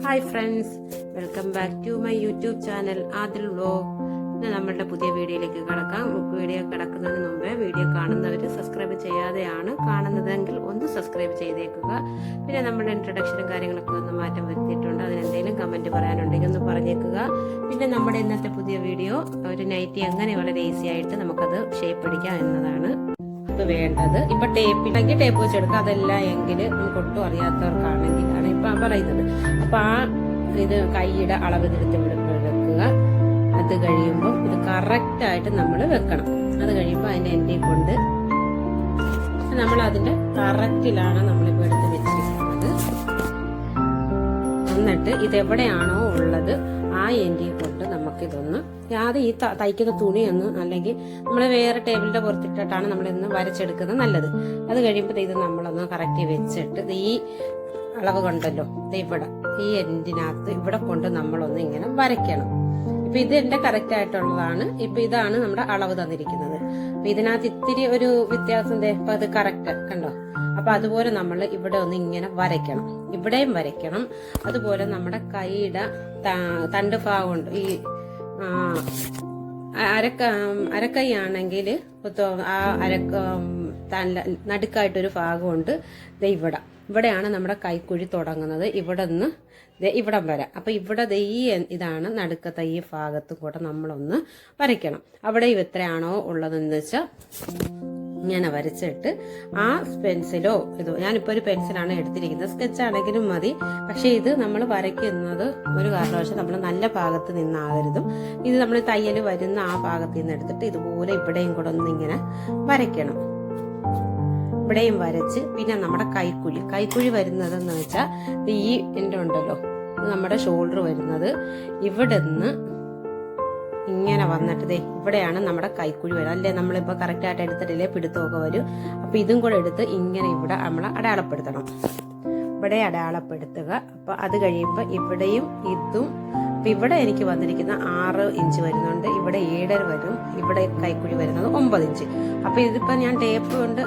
Hi friends, welcome back to my YouTube channel Adil vlog. നമ്മളുടെ പുതിയ വീഡിയോയിലേക്ക് കിടക്കാം. വീഡിയോ കിടക്കുന്നതിന് മുമ്പേ വീഡിയോ കാണുന്നവർ സബ്സ്ക്രൈബ് ചെയ്യാതെയാണ് കാണുന്നതെങ്കിൽ ഒന്ന് സബ്സ്ക്രൈബ് ചെയ്തേക്കുക. പിന്നെ നമ്മുടെ ഇൻട്രൊഡക്ഷനും കാര്യങ്ങളൊക്കെ ഒന്ന് മാറ്റം വരുത്തിയിട്ടുണ്ട്. അതിനെന്തെങ്കിലും കമൻറ്റ് പറയാനുണ്ടെങ്കിൽ ഒന്ന് പറഞ്ഞേക്കുക. പിന്നെ നമ്മുടെ ഇന്നത്തെ പുതിയ വീഡിയോ ഒരു നൈറ്റി എങ്ങനെ വളരെ ഈസി ആയിട്ട് നമുക്കത് ഷേപ്പ് അടിക്കാം എന്നതാണ് ഇപ്പൊ വേണ്ടത്. ഇപ്പൊ ടേപ്പില്ലെങ്കിൽ ടേപ്പ് വെച്ചെടുക്കുക, അതല്ല എങ്കിൽ നമുക്ക് ഒട്ടും അറിയാത്തവർക്കാണെങ്കിലാണ് ഇപ്പൊ പറയുന്നത്. അപ്പൊ ഇത് കൈയുടെ അളവ് എടുത്ത് വെക്കുക. അത് കഴിയുമ്പോൾ ഇത് കറക്റ്റായിട്ട് നമ്മൾ വെക്കണം. അത് കഴിയുമ്പോൾ അതിന്റെ എൻഡിൽ കൊണ്ട് നമ്മൾ അതിന്റെ കറക്റ്റിലാണ് നമ്മളിപ്പോൾ എടുത്ത് വെച്ചിരിക്കുന്നത്. എന്നിട്ട് ഇതെവിടെയാണോ ഉള്ളത് ആ എൻഡിൽ കൊണ്ട് നമുക്കിതൊന്ന് ആദ്യം ഈ തയ്ക്കുന്ന തുണിയൊന്ന്, അല്ലെങ്കിൽ നമ്മൾ വേറെ ടേബിളിന്റെ പുറത്തിട്ടിട്ടാണ് നമ്മളിന്ന് വരച്ചെടുക്കുന്നത് നല്ലത്. അത് കഴിയുമ്പോൾ ഇത് നമ്മളൊന്ന് കറക്റ്റ് വെച്ചിട്ട് ഈ അളവ് കൊണ്ടല്ലോ ഇവിടെ ഈ എൻഡിനകത്ത് ഇവിടെ കൊണ്ട് നമ്മളൊന്ന് ഇങ്ങനെ വരയ്ക്കണം. ഇപ്പൊ ഇത് എന്റെ കറക്റ്റ് ആയിട്ടുള്ളതാണ്. ഇപ്പൊ ഇതാണ് നമ്മുടെ അളവ് തന്നിരിക്കുന്നത്. അപ്പൊ ഇതിനകത്ത് ഇത്തിരി ഒരു വ്യത്യാസം ഇപ്പൊ അത് കറക്റ്റ് കണ്ടോ. അപ്പൊ അതുപോലെ നമ്മൾ ഇവിടെ ഒന്ന് ഇങ്ങനെ വരയ്ക്കണം, ഇവിടെയും വരയ്ക്കണം. അതുപോലെ നമ്മുടെ കൈയുടെ തണ്ട് ഭാഗമുണ്ട്, ഈ അരക്കൈ ആണെങ്കിൽ ആ നടുക്കായിട്ടൊരു ഭാഗമുണ്ട്. ഇവിടെയാണ് നമ്മുടെ കൈക്കുഴി തുടങ്ങുന്നത്. ഇവിടെ നിന്ന് ഇവിടം വരെ. അപ്പൊ ഇവിടെ ഇതാണ് നടുക്കത്തെ ഈ ഭാഗത്തും കൂടെ നമ്മളൊന്ന് വരയ്ക്കണം. അവിടെ എത്രയാണോ ഉള്ളതെന്ന് വെച്ചാൽ ഇങ്ങനെ വരച്ചിട്ട് ആ പെൻസിലോ ഇതോ, ഞാനിപ്പോൾ ഒരു പെൻസിലാണ് എടുത്തിരിക്കുന്നത്, സ്കെച്ച് ആണെങ്കിലും മതി. പക്ഷെ ഇത് നമ്മൾ വരയ്ക്കുന്നത് ഒരു കാരണവശാലും നമ്മൾ നല്ല ഭാഗത്ത് നിന്നാകരുതും. ഇത് നമ്മൾ തയ്യൽ വരുന്ന ആ ഭാഗത്ത് നിന്ന് എടുത്തിട്ട് ഇതുപോലെ ഇവിടെയും കൂടെ ഒന്ന് ഇങ്ങനെ വരയ്ക്കണം. ഇവിടെയും വരച്ച് പിന്നെ നമ്മുടെ കൈക്കുഴി വരുന്നതെന്ന് വെച്ചാൽ ഈ എൻ്റെ ഉണ്ടല്ലോ, നമ്മുടെ ഷോൾഡർ വരുന്നത് ഇവിടെ നിന്ന് ഇങ്ങനെ വന്നിട്ട് ഇവിടെയാണ് നമ്മുടെ കൈക്കുഴി വരും. അല്ലേ നമ്മളിപ്പോ കറക്റ്റ് ആയിട്ട് എടുത്തിട്ടില്ലേ പിടുത്തമൊക്കെ വരും. അപ്പൊ ഇതും കൂടെ എടുത്ത് ഇങ്ങനെ ഇവിടെ നമ്മൾ അടയാളപ്പെടുത്തണം. ഇവിടെ അടയാളപ്പെടുത്തുക. അപ്പൊ അത് കഴിയുമ്പോൾ ഇവിടെയും ഇതും. അപ്പൊ ഇവിടെ എനിക്ക് വന്നിരിക്കുന്ന 6 ഇഞ്ച് വരുന്നുണ്ട്, ഇവിടെ 7 വരും, ഇവിടെ കൈക്കുഴി വരുന്നത് 9 ഇഞ്ച്. അപ്പൊ ഇതിപ്പോ ഞാൻ ടേപ്പ് കൊണ്ട്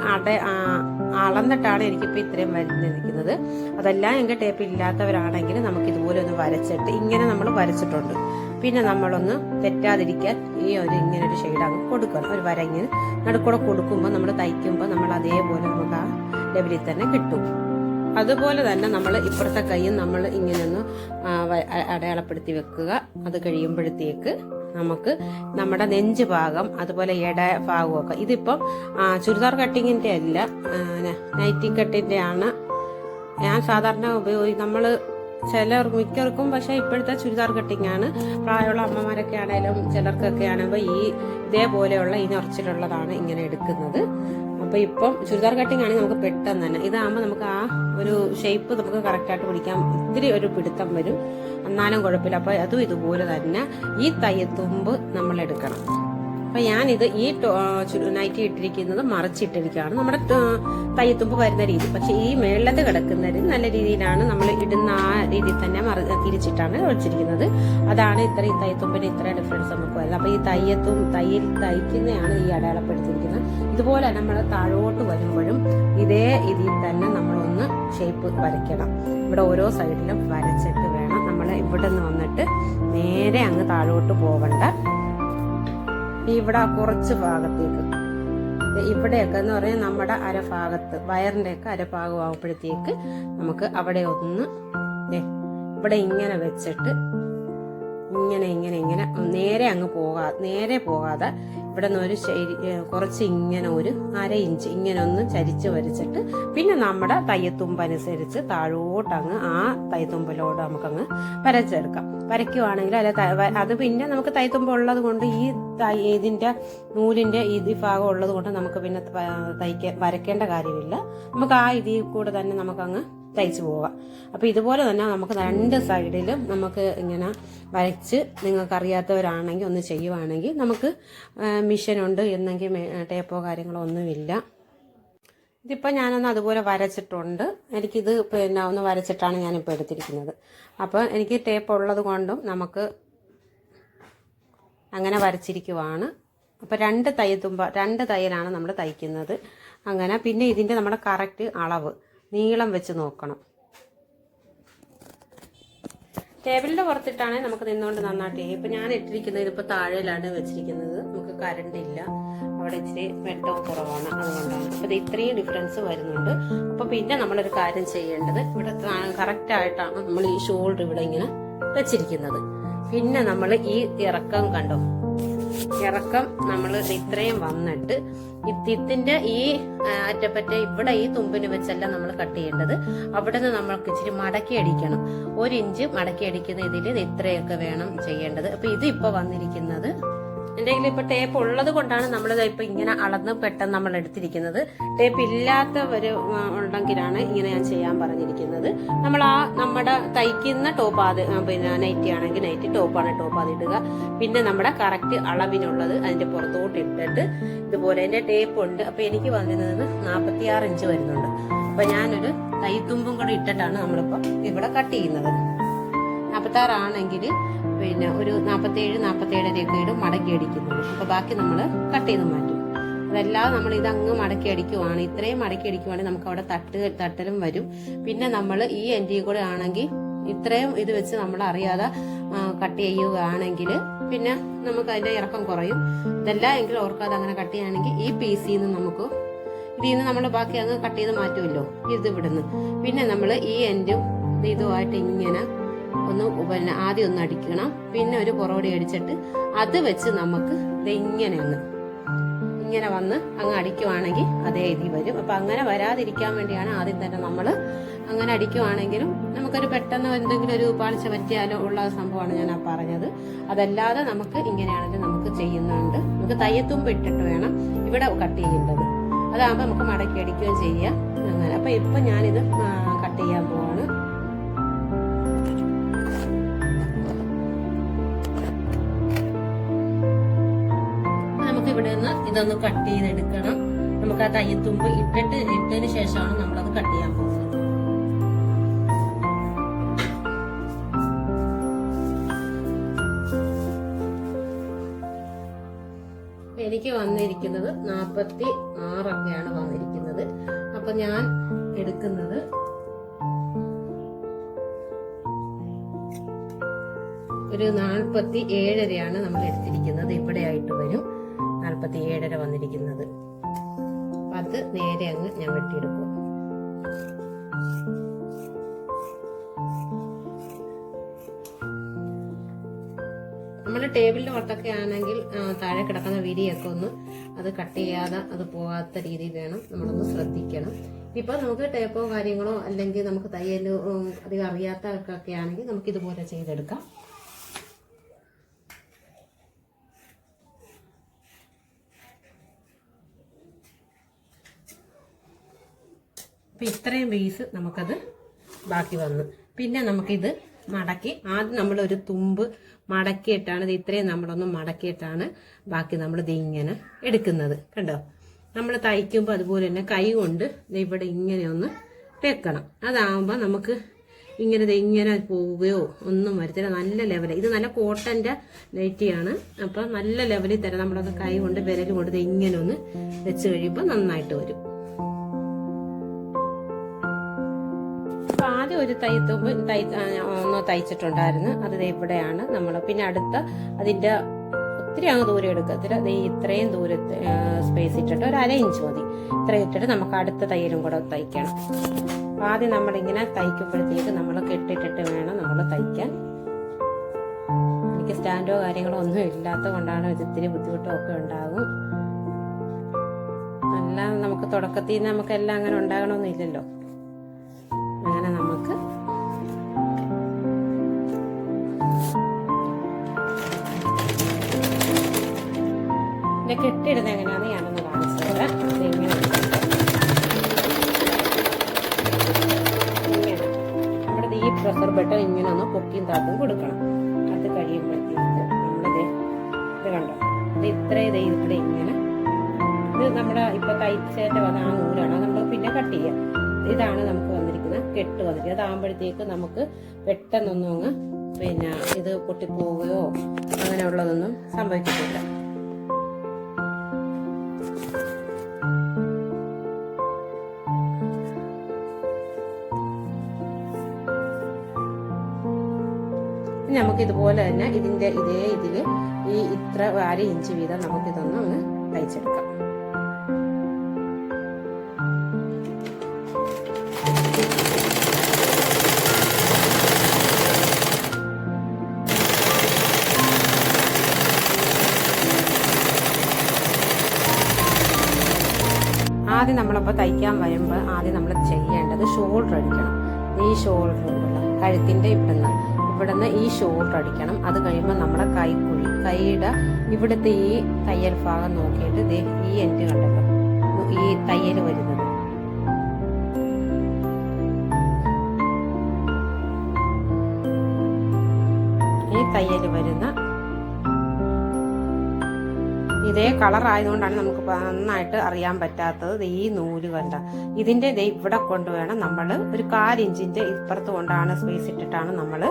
അളന്നിട്ടാണ് എനിക്കിപ്പോ ഇത്രയും വരുന്നിരിക്കുന്നത്. അതല്ല എങ്കിൽ ടേപ്പ് ഇല്ലാത്തവരാണെങ്കിൽ നമുക്ക് ഇതുപോലെ ഒന്ന് വരച്ചിട്ട് ഇങ്ങനെ നമ്മൾ വരച്ചിട്ടുണ്ട്. പിന്നെ നമ്മളൊന്ന് തെറ്റാതിരിക്കാൻ ഈ ഇങ്ങനെ ഒരു ഷെയ്ഡ് അങ്ങ് കൊടുക്കണം. ഒരു വര ഇങ്ങനെ നടുക്കൂടെ കൊടുക്കുമ്പോൾ നമ്മൾ തയ്ക്കുമ്പോൾ നമ്മൾ അതേപോലെ നമുക്ക് ആ ലെവലിൽ തന്നെ കിട്ടും. അതുപോലെ തന്നെ നമ്മൾ ഇപ്പുറത്തെ കൈയും നമ്മൾ ഇങ്ങനെ ഒന്ന് അടയാളപ്പെടുത്തി വെക്കുക. അത് കഴിയുമ്പോഴത്തേക്ക് നമുക്ക് നമ്മുടെ നെഞ്ച് ഭാഗം അതുപോലെ ഇട ഭാഗമൊക്കെ, ഇതിപ്പം ചുരിദാർ കട്ടിങ്ങിന്റെ അല്ല, നൈറ്റി കട്ടിന്റെ ആണ് ഞാൻ സാധാരണ നമ്മൾ മിക്കവർക്കും. പക്ഷെ ഇപ്പോഴത്തെ ചുരിദാർ കട്ടിങ് ആണ്. പ്രായമുള്ള അമ്മമാരൊക്കെ ആണെങ്കിലും ചിലർക്കൊക്കെ ആണെങ്കിൽ ഇതേപോലെയുള്ള ഈ നിറച്ചിലുള്ളതാണ് ഇങ്ങനെ എടുക്കുന്നത്. അപ്പൊ ഇപ്പം ചുരിദാർ കട്ടിങ് ആണെങ്കിൽ നമുക്ക് പെട്ടെന്ന് തന്നെ ഇതാകുമ്പോൾ നമുക്ക് ആ ഒരു ഷേപ്പ് നമുക്ക് കറക്റ്റായിട്ട് പിടിക്കാം. ഇത്തിരി ഒരു പിടുത്തം വരും, എന്നാലും കുഴപ്പമില്ല. അപ്പൊ അതും ഇതുപോലെ തന്നെ ഈ തയ്യത്തുമ്പ് നമ്മൾ എടുക്കണം. അപ്പൊ ഞാനിത് ഈ നൈറ്റി ഇട്ടിരിക്കുന്നത് മറിച്ചിട്ടിരിക്കുകയാണ്, നമ്മുടെ തയ്യത്തുമ്പ് വരുന്ന രീതി. പക്ഷെ ഈ മേളത്ത് കിടക്കുന്നത് നല്ല രീതിയിലാണ് നമ്മൾ ഇടുന്ന ആ രീതിയിൽ തന്നെ തിരിച്ചിട്ടാണ് വെച്ചിരിക്കുന്നത്. അതാണ് ഈ തയ്യത്തുമ്പിന് ഇത്ര ഡിഫറൻസ് നമുക്ക് വരുന്നത്. അപ്പൊ ഈ തയ്ക്കുന്നതാണ് ഈ അടയാളപ്പെടുത്തിയിരിക്കുന്നത്. ഇതുപോലെ നമ്മൾ താഴോട്ട് വരുമ്പോഴും ഇതേ ഇതിൽ തന്നെ നമ്മളൊന്ന് ഷേപ്പ് വരയ്ക്കണം. ഇവിടെ ഓരോ സൈഡിലും വരച്ചിട്ട് വേണം നമ്മൾ ഇവിടെ നിന്ന് വന്നിട്ട് നേരെ അങ്ങ് താഴോട്ട് പോകണ്ട. ഇവിടെ കുറച്ച് ഭാഗത്തേക്ക് ഇവിടെയൊക്കെ എന്ന് പറഞ്ഞാൽ നമ്മുടെ അരഭാഗത്ത് വയറിന്റെ ഒക്കെ അരഭാഗം ആകുമ്പോഴത്തേക്ക് നമുക്ക് അവിടെ ഒന്ന് ഇവിടെ ഇങ്ങനെ വെച്ചിട്ട് ഇങ്ങനെ നേരെ അങ്ങ് നേരെ പോകാതെ ഇവിടെ നിന്ന് ഒരു കുറച്ച് ഇങ്ങനെ ഒരു 1/2 ഇഞ്ച് ഇങ്ങനെ ഒന്ന് ചരിച്ച് വരച്ചിട്ട് പിന്നെ നമ്മുടെ തയ്യത്തുമ്പ് അനുസരിച്ച് താഴോട്ടങ്ങ് ആ തയ്യത്തുമ്പിലോട് നമുക്കങ്ങ് വരച്ചെടുക്കാം. വരയ്ക്കുവാണെങ്കിൽ അത് പിന്നെ നമുക്ക് തയ്യത്തുമ്പ് ഉള്ളത് കൊണ്ട് ഇതിന്റെ നൂലിന്റെ ഈ ഭാഗം ഉള്ളത് കൊണ്ട് നമുക്ക് പിന്നെ വരയ്ക്കേണ്ട കാര്യമില്ല. നമുക്ക് ആ ഇതിൽ കൂടെ തന്നെ നമുക്കങ്ങ് തയ്ച്ചു പോവാം. അപ്പൊ ഇതുപോലെ തന്നെ നമുക്ക് 2 സൈഡിലും നമുക്ക് ഇങ്ങനെ വരച്ച്, നിങ്ങൾക്ക് അറിയാത്തവരാണെങ്കിൽ ഒന്ന് ചെയ്യുവാണെങ്കിൽ, നമുക്ക് മിഷനുണ്ട് എന്നെങ്കിൽ ടേപ്പോ കാര്യങ്ങളോ ഒന്നുമില്ല. ഇതിപ്പോൾ ഞാനൊന്ന് അതുപോലെ വരച്ചിട്ടുണ്ട്. എനിക്കിത് പിന്നെ ഒന്ന് വരച്ചിട്ടാണ് ഞാനിപ്പോൾ എടുത്തിരിക്കുന്നത്. അപ്പോൾ എനിക്ക് ടേപ്പ് ഉള്ളത് കൊണ്ടും നമുക്ക് അങ്ങനെ വരച്ചിരിക്കുവാണ്. അപ്പോൾ 2 തയ്യലാണ് നമ്മൾ തയ്ക്കുന്നത്. അങ്ങനെ പിന്നെ ഇതിൻ്റെ നമ്മുടെ കറക്റ്റ് അളവ് നീളം വെച്ച് നോക്കണം. ടേബിളിന്റെ പുറത്തിട്ടാണെങ്കിൽ നമുക്ക് നിന്നുകൊണ്ട് നന്നായിട്ട് ചെയ്യും. ഇപ്പൊ ഞാൻ ഇട്ടിരിക്കുന്നത് ഇതിപ്പോ താഴെയിലാണ് വെച്ചിരിക്കുന്നത്. നമുക്ക് കറണ്ട് ഇല്ല, അവിടെ ഇച്ചിരി വെട്ടവും കുറവാണ്, അതുകൊണ്ടാണ്. അപ്പൊ ഇത്രയും ഡിഫറൻസ് വരുന്നുണ്ട്. അപ്പൊ പിന്നെ നമ്മളൊരു കാര്യം ചെയ്യേണ്ടത്, ഇവിടെ കറക്റ്റ് ആയിട്ടാണ് നമ്മൾ ഈ ഷോൾഡർ ഇവിടെ ഇങ്ങനെ വെച്ചിരിക്കുന്നത്. പിന്നെ നമ്മൾ ഈ ഇറക്കം കണ്ടോ, ഇറക്കം നമ്മൾ ഇത്രയും വന്നിട്ട് ഇതിന്റെ ഈ അറ്റപ്പറ്റ ഇവിടെ ഈ തുമ്പിന് വെച്ചല്ല നമ്മൾ കട്ട് ചെയ്യേണ്ടത്. അവിടെ നിന്ന് നമ്മൾക്ക് ഇച്ചിരി മടക്കി അടിക്കണം. 1 ഇഞ്ച് മടക്കി അടിക്കുന്ന ഇതിൽ ഇത്രയൊക്കെ വേണം ചെയ്യേണ്ടത്. അപ്പൊ ഇത് ഇപ്പൊ വന്നിരിക്കുന്നത് എന്റെ കയ്യിൽ ഇപ്പൊ ടേപ്പ് ഉള്ളത് കൊണ്ടാണ് നമ്മളിത് ഇപ്പൊ ഇങ്ങനെ അളന്ന് പെട്ടെന്ന് നമ്മൾ എടുത്തിരിക്കുന്നത്. ടേപ്പ് ഇല്ലാത്തവര് ഉണ്ടെങ്കിലാണ് ഇങ്ങനെ ഞാൻ ചെയ്യാൻ പറഞ്ഞിരിക്കുന്നത്. നമ്മൾ നമ്മുടെ തയ്ക്കുന്ന ടോപ്പ് പിന്നെ നൈറ്റി ആണെങ്കിൽ നൈറ്റി, ടോപ്പാണ് ടോപ്പ് അത് ഇടുക. പിന്നെ നമ്മുടെ കറക്റ്റ് അളവിനുള്ളത് അതിന്റെ പുറത്തോട്ട് ഇട്ടിട്ട് ഇതുപോലെ എന്റെ ടേപ്പ് ഉണ്ട്. അപ്പൊ എനിക്ക് വന്നിരുന്നത് 46 ഇഞ്ച് വരുന്നുണ്ട്. അപ്പൊ ഞാനൊരു തൈത്തുമ്പും കൂടെ ഇട്ടിട്ടാണ് നമ്മളിപ്പോ ഇവിടെ കട്ട് ചെയ്യുന്നത്. 46 ആണെങ്കിൽ പിന്നെ ഒരു 47-47.5 ഇടും മടക്കി അടിക്കുന്നത്. അപ്പൊ ബാക്കി നമ്മൾ കട്ട് ചെയ്ത് മാറ്റും. അതല്ലാതെ നമ്മൾ ഇതങ്ങ് മടക്കി അടിക്കുവാണ്, ഇത്രയും മടക്കി അടിക്കുവാണെങ്കിൽ നമുക്ക് അവിടെ തട്ടലും വരും. പിന്നെ നമ്മൾ ഈ എൻഡിൽ കൂടെ ആണെങ്കിൽ ഇത്രയും ഇത് വെച്ച് നമ്മൾ അറിയാതെ കട്ട് ചെയ്യുകയാണെങ്കിൽ പിന്നെ നമുക്ക് അതിന്റെ ഇറക്കം കുറയും. ഇതല്ല എങ്കിൽ ഓർക്കാതെ അങ്ങനെ കട്ട് ചെയ്യുകയാണെങ്കിൽ ഈ പീസിൽ നിന്ന് നമുക്ക് ഇതിൽ നിന്ന് നമ്മൾ ബാക്കി അങ്ങ് കട്ട് ചെയ്ത് മാറ്റുമല്ലോ ഇത് ഇവിടുന്ന്. പിന്നെ നമ്മൾ ഈ എൻഡും ഇതുമായിട്ട് ഇങ്ങനെ പിന്നെ ആദ്യം ഒന്ന് അടിക്കണം. പിന്നെ ഒരു പുറകോടി അടിച്ചിട്ട് അത് വെച്ച് നമുക്ക് ഇങ്ങനെ വന്ന് അങ്ങ് അടിക്കുവാണെങ്കിൽ അതേ രീതി വരും. അപ്പൊ അങ്ങനെ വരാതിരിക്കാൻ വേണ്ടിയാണ് ആദ്യം തന്നെ നമ്മൾ അങ്ങനെ അടിക്കുവാണെങ്കിലും നമുക്കൊരു പെട്ടെന്ന് എന്തെങ്കിലും ഒരു പാളിച്ച പറ്റിയാലോ ഉള്ള സംഭവമാണ് ഞാൻ പറഞ്ഞത്. അതല്ലാതെ നമുക്ക് ഇങ്ങനെയാണെങ്കിൽ നമുക്ക് ചെയ്യുന്നുണ്ട്. നമുക്ക് തയ്യത്തുമ്പ് ഇട്ടിട്ട് വേണം ഇവിടെ കട്ട് ചെയ്യേണ്ടത്. അതാകുമ്പോൾ നമുക്ക് മടക്കി അടിക്കുകയും ചെയ്യാം. അങ്ങനെ അപ്പൊ ഇപ്പൊ ഞാനിത് കട്ട് ചെയ്യാൻ പോവാണ്. ഇവിടെ നിന്ന് ഇതൊന്ന് കട്ട് ചെയ്തെടുക്കണം. നമുക്ക് ആ തയ്യത്തുമ്പ് ഇട്ടതിന് ശേഷമാണ് നമ്മളത് കട്ട് ചെയ്യാൻ പോകുന്നത്. എനിക്ക് വന്നിരിക്കുന്നത് 46 വന്നിരിക്കുന്നത്. അപ്പൊ ഞാൻ എടുക്കുന്നത് ഒരു 47.5 നമ്മൾ എടുത്തിരിക്കുന്നത്. ഇവിടെ ആയിട്ട് വരും 47.5 വന്നിരിക്കുന്നത്. അത് നേരെ അങ്ങ് ഞാൻ വെട്ടിയെടുക്കും. നമ്മുടെ ടേബിളിന്റെ പുറത്തൊക്കെ ആണെങ്കിൽ താഴെ കിടക്കുന്ന വിരിയൊക്കെ ഒന്ന് അത് കട്ട് ചെയ്യാതെ അത് പോകാത്ത രീതിയിൽ വേണം നമ്മളൊന്ന് ശ്രദ്ധിക്കണം. ഇപ്പൊ നമുക്ക് ടേപ്പോ കാര്യങ്ങളോ അല്ലെങ്കിൽ നമുക്ക് തയ്യലോ അധികം അറിയാത്തവർക്കൊക്കെ ആണെങ്കിൽ നമുക്ക് ഇതുപോലെ ചെയ്തെടുക്കാം. അപ്പൊ ഇത്രയും പീസ് നമുക്കത് ബാക്കി വന്നു. പിന്നെ നമുക്കിത് മടക്കി ആദ്യം നമ്മളൊരു തുമ്പ് മടക്കിയിട്ടാണ് ഇത് ഇത്രയും നമ്മളൊന്ന് മടക്കിയിട്ടാണ് ബാക്കി നമ്മൾ ഇത് ഇങ്ങനെ എടുക്കുന്നത്. കണ്ടോ, നമ്മൾ തയ്ക്കുമ്പോൾ അതുപോലെ തന്നെ കൈ കൊണ്ട് ഇവിടെ ഇങ്ങനെ ഒന്ന് വെക്കണം. അതാകുമ്പോൾ നമുക്ക് ഇങ്ങനെ പോവുകയോ ഒന്നും വരത്തില്ല. നല്ല ലെവലിൽ ഇത് നല്ല കോട്ടന്റെ നൈറ്റിയാണ്. അപ്പൊ നല്ല ലെവലിൽ തരാം. നമ്മളത് കൈ കൊണ്ട് വിരൽ കൊണ്ട് ഇങ്ങനെ ഒന്ന് വെച്ച് കഴിയുമ്പോൾ നന്നായിട്ട് വരും. ആദ്യം ഒരു തയ്യത്തുമ്പ് ഒന്ന് തയ്ച്ചിട്ടുണ്ടായിരുന്നു. അത് ഇവിടെയാണ് നമ്മൾ. പിന്നെ അടുത്ത അതിന്റെ ഒത്തിരി അങ്ങ് ദൂരം എടുക്കത്തില്ല. ഇത്രയും ദൂരത്ത് സ്പേസ് ഇട്ടിട്ട് ഒരു 1/2 ഇഞ്ച് മതി. ഇത്രയും ഇട്ടിട്ട് നമുക്ക് അടുത്ത തയ്യലും കൂടെ തയ്ക്കണം. ആദ്യം നമ്മളിങ്ങനെ തയ്ക്കുമ്പോഴത്തേക്ക് നമ്മൾ കെട്ടിട്ടിട്ട് വേണം നമ്മൾ തയ്ക്കാൻ. എനിക്ക് സ്റ്റാൻഡോ കാര്യങ്ങളോ ഒന്നും ഇല്ലാത്ത കൊണ്ടാണ് ഇത്തിരി ബുദ്ധിമുട്ടും ഒക്കെ ഉണ്ടാകും. എല്ലാം നമുക്ക് തുടക്കത്തിൽ നമുക്ക് എല്ലാം അങ്ങനെ ഉണ്ടാകണമെന്നില്ലല്ലോ. അങ്ങനെ നമുക്ക് കെട്ടിയിടുന്നത് എങ്ങനെയാണെന്ന് ഞാനൊന്ന് കാണിച്ചു തരാം. ഇങ്ങനെ നമ്മുടെ ഈ പ്രഷർ ബട്ടൺ ഇങ്ങനെ ഒന്ന് പൊക്കിയും താത്തും കൊടുക്കണം. അത് കഴിയുമ്പോഴത്തേക്ക് നമ്മളിത് ഇത് കണ്ടോ, അത് ഇത്രയും ഇവിടെ ഇങ്ങനെ ഇത് നമ്മുടെ ഇപ്പൊ തയ്ച്ചതിന്റെ വന്ന ആ നൂലാണ് നമ്മൾ പിന്നെ കട്ട് ചെയ്യാം. ഇതാണ് നമുക്ക് വന്നിരിക്കുന്ന കെട്ട് വന്നിരിക്കുന്നത്. അതാകുമ്പോഴത്തേക്ക് നമുക്ക് പെട്ടെന്നൊന്നും അങ്ങ് പിന്നെ ഇത് പൊട്ടിപ്പോവുകയോ അങ്ങനെയുള്ളതൊന്നും സംഭവിക്കത്തില്ല. ഇനി നമുക്ക് ഇതുപോലെ തന്നെ ഇതിന്റെ ഇതില് ഈ ഇത്ര 1/2 ഇഞ്ച് വീതം നമുക്കിതൊന്ന് ഒന്ന് തയ്ച്ചെടുക്കാം. ആദ്യം നമ്മളപ്പോൾ തയ്ക്കാൻ വരുമ്പോൾ ആദ്യം നമ്മൾ ചെയ്യേണ്ടത് ഷോൾഡർ അടിക്കണം. ഈ ഷോൾഡർ ഉണ്ടല്ലോ കഴുത്തിൻ്റെ ഇവിടുന്ന് ഈ ഷോൾഡർ അടിക്കണം. അത് കഴിയുമ്പോൾ നമ്മുടെ കൈയുടെ ഇവിടുത്തെ ഈ തയ്യൽ ഭാഗം നോക്കിയിട്ട് ഈ എൻഡ് കണ്ടല്ലോ ഈ തയ്യൽ വരുന്നത് ഈ തയ്യൽ വരുന്ന ഇതേ കളർ ആയതുകൊണ്ടാണ് നമുക്ക് നന്നായിട്ട് അറിയാൻ പറ്റാത്തത്. ഈ നൂല് കണ്ട ഇതിന്റെ ഇവിടെ കൊണ്ടുവേണം നമ്മൾ ഒരു 1/4 ഇഞ്ചിന്റെ ഇപ്പുറത്ത് കൊണ്ടാണ് സ്പേസ് ഇട്ടിട്ടാണ് നമ്മൾ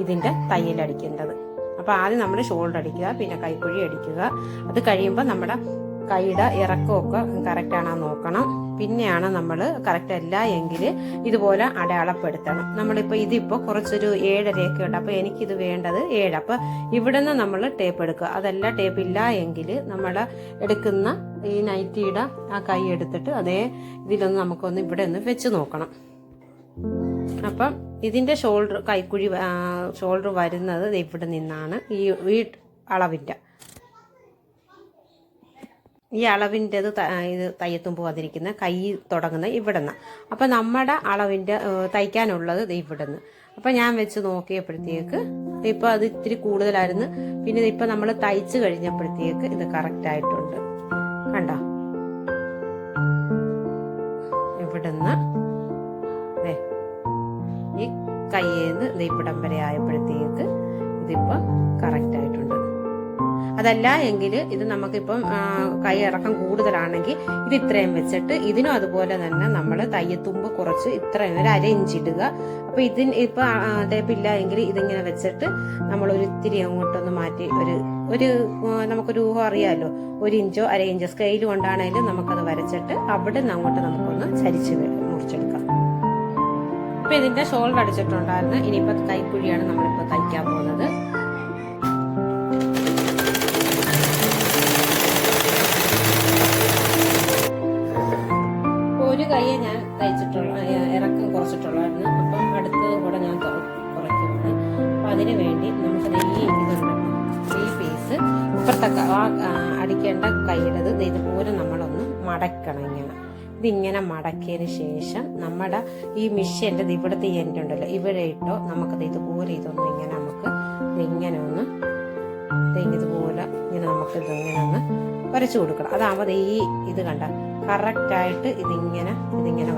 ഇതിന്റെ തയ്യൽ അടിക്കേണ്ടത്. അപ്പൊ ആദ്യം നമ്മൾ ഷോൾഡർ അടിക്കുക, പിന്നെ കൈക്കുഴി അടിക്കുക. അത് കഴിയുമ്പോൾ നമ്മുടെ കൈയുടെ ഇറക്കമൊക്കെ കറക്റ്റാണോ നോക്കണം. പിന്നെയാണ് നമ്മൾ കറക്റ്റ് അല്ല എങ്കിൽ ഇതുപോലെ അടയാളപ്പെടുത്തണം. നമ്മളിപ്പോൾ ഇതിപ്പോൾ കുറച്ചൊരു 7.5 ഉണ്ട്. അപ്പോൾ എനിക്കിത് വേണ്ടത് 7. അപ്പോൾ ഇവിടെ നിന്ന് നമ്മൾ ടേപ്പ് എടുക്കുക. അതല്ല ടേപ്പ് ഇല്ല എങ്കിൽ നമ്മൾ എടുക്കുന്ന ഈ നൈറ്റിയുടെ ആ കൈ എടുത്തിട്ട് അതേ ഇതിലൊന്ന് നമുക്കൊന്ന് ഇവിടെ ഒന്ന് വെച്ച് നോക്കണം. അപ്പം ഇതിൻ്റെ കൈക്കുഴി ഷോൾഡർ വരുന്നത് ഇവിടെ നിന്നാണ്. ഈ അളവിൻ്റെ ഈ അളവിൻ്റെത് ഇത് തയ്യത്തുമ്പ് വന്നിരിക്കുന്ന കൈ തുടങ്ങുന്ന ഇവിടെ നിന്ന്. അപ്പം നമ്മുടെ അളവിൻ്റെ തയ്ക്കാനുള്ളത് ഇവിടെ നിന്ന്. അപ്പം ഞാൻ വെച്ച് നോക്കിയപ്പോഴത്തേക്ക് ഇപ്പം അത് ഇത്തിരി കൂടുതലായിരുന്നു. പിന്നെ ഇപ്പം നമ്മൾ തയ്ച്ച് കഴിഞ്ഞപ്പോഴത്തേക്ക് ഇത് കറക്റ്റായിട്ടുണ്ട്. കണ്ടോ ഇവിടുന്ന് ഈ കയ്യേന്ന് ഇവിടം വരെ ആയപ്പോഴത്തേക്ക് ഇതിപ്പം കറക്റ്റായിട്ടുണ്ട്. അതല്ല എങ്കിൽ ഇത് നമുക്കിപ്പം കൈ ഇറക്കം കൂടുതലാണെങ്കിൽ ഇത് ഇത്രയും വെച്ചിട്ട് ഇതിനും അതുപോലെ തന്നെ നമ്മൾ തയ്യത്തുമ്പ് കുറച്ച് ഇത്രയും ഒരു 1/2 ഇഞ്ച് ഇടുക. അപ്പൊ ഇതിന് ഇപ്പൊ ടേപ്പില്ല എങ്കിൽ ഇതിങ്ങനെ വെച്ചിട്ട് നമ്മൾ ഒരു ഇത്തിരി അങ്ങോട്ടൊന്ന് മാറ്റി ഒരു നമുക്കൊരു ഊഹം അറിയാമല്ലോ, 1 ഇഞ്ചോ 1/2 ഇഞ്ചോ സ്കെയിൽ കൊണ്ടാണെങ്കിലും നമുക്കത് വരച്ചിട്ട് അവിടെ നിന്ന് അങ്ങോട്ട് നമുക്കൊന്ന് ചരിച്ച് മുറിച്ചെടുക്കാം. ഇപ്പൊ ഇതിന്റെ ഷോൾഡർ അടിച്ചിട്ടുണ്ടായിരുന്നു. ഇനിയിപ്പോ കൈക്കുഴിയാണ് നമ്മളിപ്പോ തയ്ക്കാൻ പോകുന്നത്. ഒരു കൈയെ ഞാൻ തയ്ച്ചിട്ടുള്ള ഇറക്കം കുറച്ചിട്ടുള്ളായിരുന്നു. അപ്പം അടുത്തത് കൂടെ ഞാൻ കുറയ്ക്കുകയാണ്. അപ്പം അതിന് വേണ്ടി നമുക്ക് ഈ പീസ് ഇപ്പുറത്തെ അടിക്കേണ്ട കൈയിടത് ഇതുപോലെ നമ്മളൊന്ന് മടക്കണം. ഇതിങ്ങനെ മടക്കിയതിന് ശേഷം നമ്മുടെ ഈ മിഷ്യൻ്റെ ഇവിടുത്തെ എൻഡ് ഉണ്ടല്ലോ ഇവിടെ ഇട്ടോ നമുക്കത് ഇതുപോലെ ഇതൊന്നും ഇങ്ങനെ നമുക്ക് ഇങ്ങനെ ഒന്ന് ഇതുപോലെ ഇങ്ങനെ നമുക്ക് ഇതിങ്ങനെ ഒന്ന് വരച്ചു കൊടുക്കണം. അതാകുമ്പോൾ ഈ ഇത് കണ്ട കറക്റ്റായിട്ട് ഇതിങ്ങനെ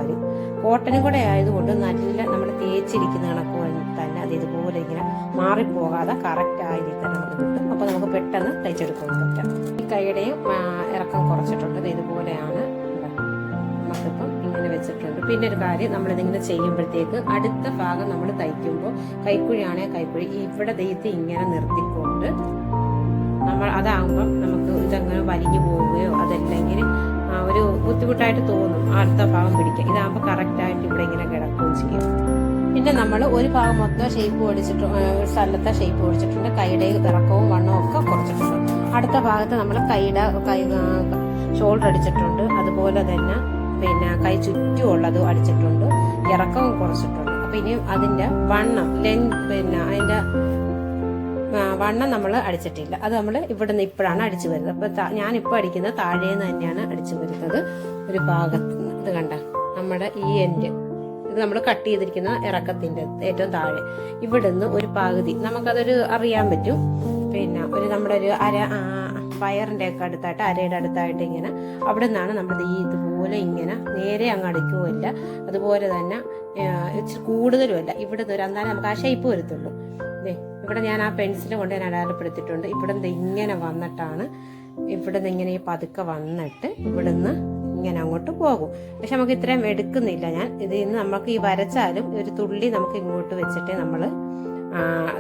വരും. കോട്ടനും കൂടെ ആയതുകൊണ്ട് നല്ല നമ്മൾ തേച്ചിരിക്കുന്ന കണക്ക് തന്നെ അത് ഇതുപോലെ ഇങ്ങനെ മാറിപ്പോകാതെ കറക്റ്റായ രീതി തന്നെ നമുക്ക് കിട്ടും. അപ്പോൾ നമുക്ക് പെട്ടെന്ന് തയ്ച്ചെടുക്കാൻ പറ്റാം. ഈ കൈയുടെയും ഇറക്കം കുറച്ചിട്ടുണ്ട്. ഇതുപോലെയാണ് നമുക്കിപ്പം ഇങ്ങനെ വെച്ചിട്ടുണ്ട്. പിന്നെ ഒരു കാര്യം, നമ്മളിതിങ്ങനെ ചെയ്യുമ്പോഴത്തേക്ക് അടുത്ത ഭാഗം നമ്മൾ തയ്ക്കുമ്പോൾ കൈക്കുഴിയാണെങ്കിൽ കൈക്കുഴി ഇവിടെ ദൈത്ത് ഇങ്ങനെ നിർത്തിക്കൊണ്ട് നമ്മൾ അതാകുമ്പം നമുക്ക് ഇതങ്ങനെ വലിഞ്ഞു പോവുകയോ അതല്ലെങ്കിൽ ഒരു ബുദ്ധിമുട്ടായിട്ട് തോന്നും അടുത്ത ഭാഗം പിടിക്കുക. ഇതാകുമ്പോൾ കറക്റ്റായിട്ട് ഇവിടെ ഇങ്ങനെ കിടക്കുകയും ചെയ്യും. പിന്നെ നമ്മൾ ഒരു ഭാഗം മൊത്തം ഷേപ്പ് ഓടിച്ചിട്ടുണ്ട്, സ്ഥലത്തെ ഷേപ്പ് ഓടിച്ചിട്ടുണ്ട്, കൈയുടെ ഇറക്കവും വണ്ണവും ഒക്കെ കുറച്ചിട്ടുണ്ട്. അടുത്ത ഭാഗത്ത് നമ്മൾ കൈ ഷോൾഡർ അടിച്ചിട്ടുണ്ട്. അതുപോലെ തന്നെ പിന്നെ കൈ ചുറ്റുമുള്ളത് അടിച്ചിട്ടുണ്ട്, ഇറക്കവും കുറച്ചിട്ടുണ്ട്. അപ്പൊ ഇനി അതിന്റെ വണ്ണം പിന്നെ അതിന്റെ വണ്ണം നമ്മൾ അടിച്ചിട്ടില്ല. അത് നമ്മൾ ഇവിടെ നിന്ന് ഇപ്പോഴാണ് അടിച്ചു വരുന്നത്. അപ്പൊ ഞാനിപ്പോൾ അടിക്കുന്നത് താഴേന്ന് തന്നെയാണ് അടിച്ചു വരുന്നത്. ഒരു ഭാഗത്ത് ഇത് കണ്ട നമ്മുടെ ഈ എൻഡ് ഇത് നമ്മൾ കട്ട് ചെയ്തിരിക്കുന്ന ഇറക്കത്തിന്റെ ഏറ്റവും താഴെ ഇവിടുന്ന് ഒരു പകുതി നമുക്കതൊരു അറിയാൻ പറ്റും. പിന്നെ നമ്മുടെ ഒരു വയറിന്റെ ഒക്കെ അടുത്തായിട്ട് അരയുടെ അടുത്തായിട്ട് ഇങ്ങനെ അവിടെ നിന്നാണ് നമ്മൾ ഇതുപോലെ ഇങ്ങനെ നേരെ അങ്ങ് അടിക്കുകയില്ല, അതുപോലെ തന്നെ ഇച്ചിരി കൂടുതലുമല്ല. ഇവിടെ നിന്ന് എന്നാലും നമുക്ക് ആ ഷേപ്പ് വരത്തുള്ളൂ. ഇവിടെ ഞാൻ ആ പെൻസിൽ കൊണ്ട് ഞാൻ അടയാളപ്പെടുത്തിയിട്ടുണ്ട്. ഇവിടെ നിന്ന് ഇങ്ങനെ വന്നിട്ടാണ് ഇവിടെ നിന്ന് ഇങ്ങനെ ഈ പതുക്കെ വന്നിട്ട് ഇവിടെ നിന്ന് ഇങ്ങനെ അങ്ങോട്ട് പോകും. പക്ഷെ നമുക്ക് ഇത്രയും എടുക്കുന്നില്ല. ഞാൻ ഇതിൽ നിന്ന് നമുക്ക് ഈ വരച്ചാലും ഒരു തുള്ളി നമുക്ക് ഇങ്ങോട്ട് വെച്ചിട്ടേ നമ്മൾ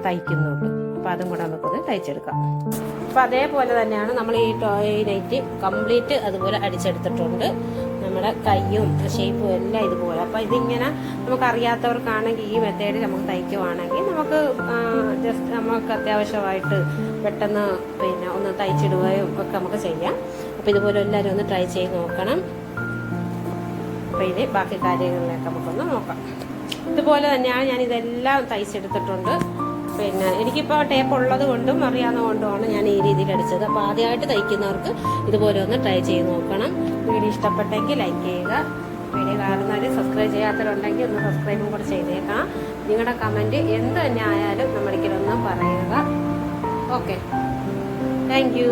തയ്ക്കുന്നുള്ളൂ. അപ്പൊ അതും കൂടെ നമുക്കത് തയ്ച്ചെടുക്കാം. അപ്പൊ അതേപോലെ തന്നെയാണ് നമ്മൾ ഈ നൈറ്റ് കംപ്ലീറ്റ് അതുപോലെ അടിച്ചെടുത്തിട്ടുണ്ട്. നമ്മുടെ കയ്യും ഷേപ്പും എല്ലാം ഇതുപോലെ. അപ്പൊ ഇതിങ്ങനെ നമുക്ക് അറിയാത്തവർക്കാണെങ്കിൽ ഈ മെത്തേഡിൽ നമുക്ക് തയ്ക്കുവാണെങ്കിൽ നമുക്ക് ജസ്റ്റ് നമുക്ക് അത്യാവശ്യമായിട്ട് പെട്ടെന്ന് പിന്നെ ഒന്ന് തയ്ച്ചിടുകയും ഒക്കെ നമുക്ക് ചെയ്യാം. അപ്പോൾ ഇതുപോലെ എല്ലാവരും ഒന്ന് ട്രൈ ചെയ്ത് നോക്കണം. അപ്പോൾ ഇനി ബാക്കി കാര്യങ്ങളിലേക്ക് നമുക്കൊന്ന് നോക്കാം. ഇതുപോലെ തന്നെയാണ് ഞാൻ ഇതെല്ലാം തയ്ച്ചെടുത്തിട്ടുണ്ട്. പിന്നെ എനിക്കിപ്പോൾ ടേപ്പ് ഉള്ളത് കൊണ്ടും അറിയാവുന്ന കൊണ്ടുമാണ് ഞാൻ ഈ രീതിയിൽ അടിച്ചത്. അപ്പോൾ ആദ്യമായിട്ട് തയ്ക്കുന്നവർക്ക് ഇതുപോലെ ഒന്ന് ട്രൈ ചെയ്ത് നോക്കണം. വീഡിയോ ഇഷ്ടപ്പെട്ടെങ്കിൽ ലൈക്ക് ചെയ്യുക. വീഡിയോ കാണുന്നവർ സബ്സ്ക്രൈബ് ചെയ്യാത്തവരുണ്ടെങ്കിൽ ഒന്ന് സബ്സ്ക്രൈബും കൂടെ ചെയ്തേക്കാം. നിങ്ങളുടെ കമൻറ്റ് എന്ത് തന്നെ ആയാലും നമ്മളിക്കലൊന്ന് പറയുക. Okay, thank you.